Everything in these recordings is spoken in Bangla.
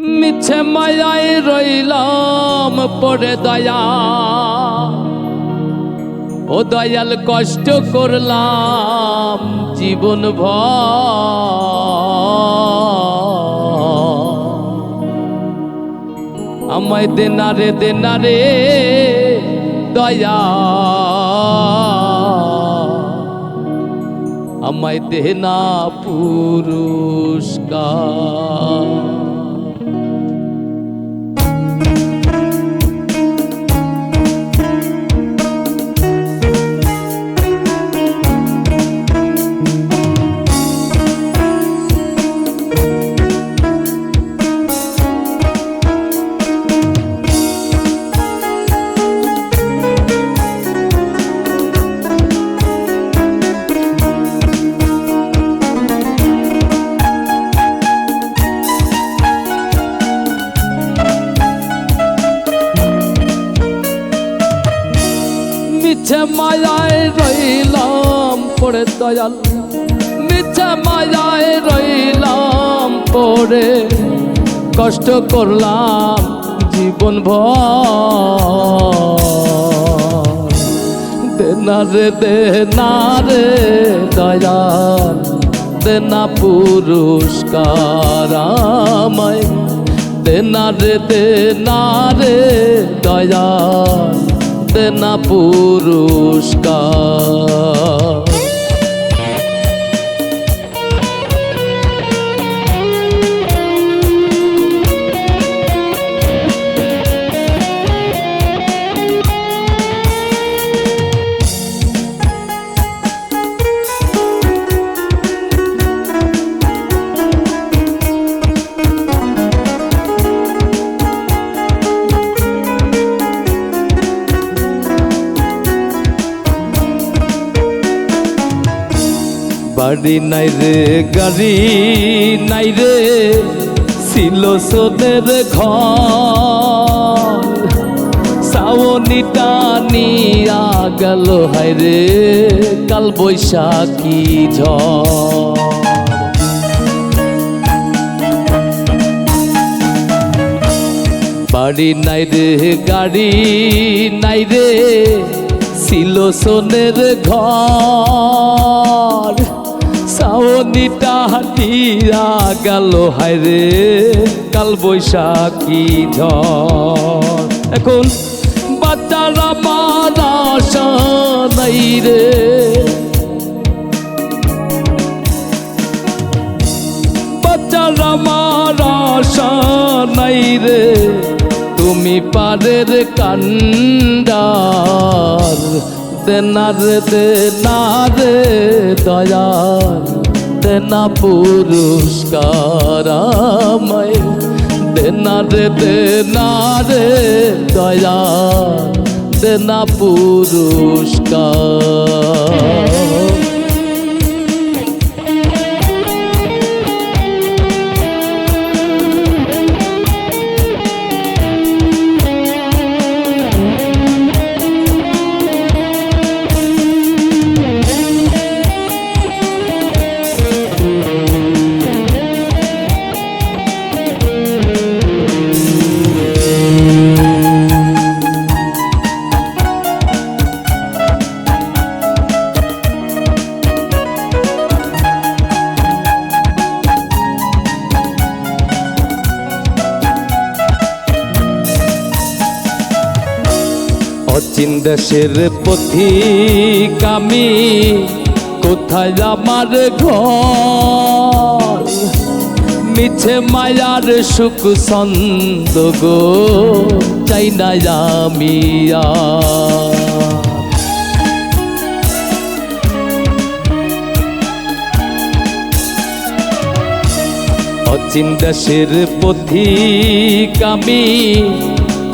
মিছে মায়ায় রইলাম পড়ে দয়া, ও দয়াল কষ্ট করলাম জীবন আমায় দেনারে দেনারে দয়া, আমায় দেনা পুরস্কার। মিছে মায়ায় রইলাম পড়ে দয়াল, মিছে মায়ায় রইলাম পড়ে, কষ্ট করলাম জীবন দেনারে দেনারে দয়াল, দেনা পুরস্কার আমায়, দেনারে দেনারে দয়াল, দেনা পুরস্কার। বাড়ি নাই রে গাড়ি নাই রে, ছিল সোদের ঘর, সাওনিটা নিয়া গেল হায় রে কাল বৈশাখী ঝড়। বাড়ি নাই রে গাড়ি নাই রে, ছিল সোনের ঘর, সাওনিটা হাটিয়া গেল হায় রে কাল বৈশাখী ঝড়। এখন বাচ্চারা মারা আশা নাই রে, বাচ্চারা মারা আশা নাই রে, তুমি পারের কান্ডার, দেনারে দেনারে দয়াল, দেনা পুরস্কার আমায়, দেনারে দেনারে দয়াল, দেনা পুরস্কার। অচিন দেশের পথিক আমি, কোথায় আমার ঘর, মিছে মায়ার সুখ ছন্দ গো চাই না আমি অচিন দেশের পথিক আমি,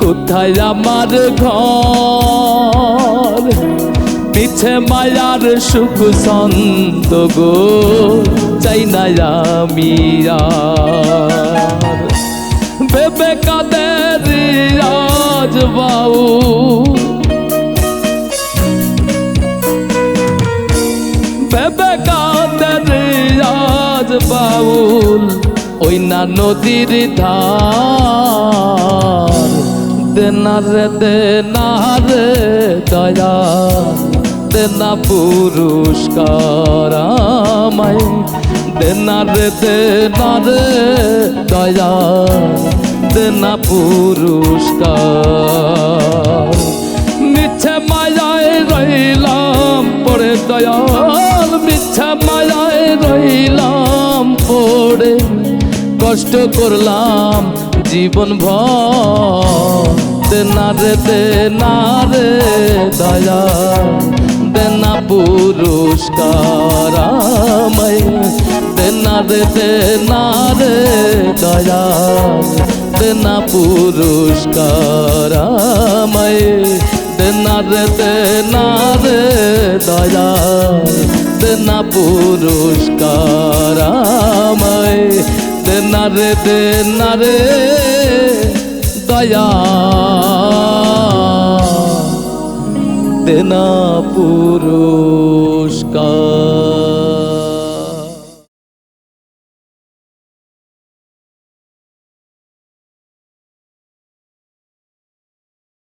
কোথায় আমার ঘর, মিছে মায়ার সুখ ছন্দ গো চাই না আমি ভেবে কাদের আজ বাউ, ভেবে কাদের আজ বাউল, না নদীর ধার দেনা রে দয়া দেনা পুরস্কার আমায় দেনা রে দয়া দেনা পুরস্কার মিথ্যে মায়ায় রইলাম পড়ে দয়াল মিথ্যে মায়ায় রইলাম পড়ে কষ্ট করলাম জীবন ভর দেনা রে দয়া দেনা পুরস্কার আমায় দেনা রে দয়া দেনা পুরস্কার আমায় দেনা রে দয়া দেনা পুরস্কার আমায় দেনা রে দয়া দেনা পুরস্কার।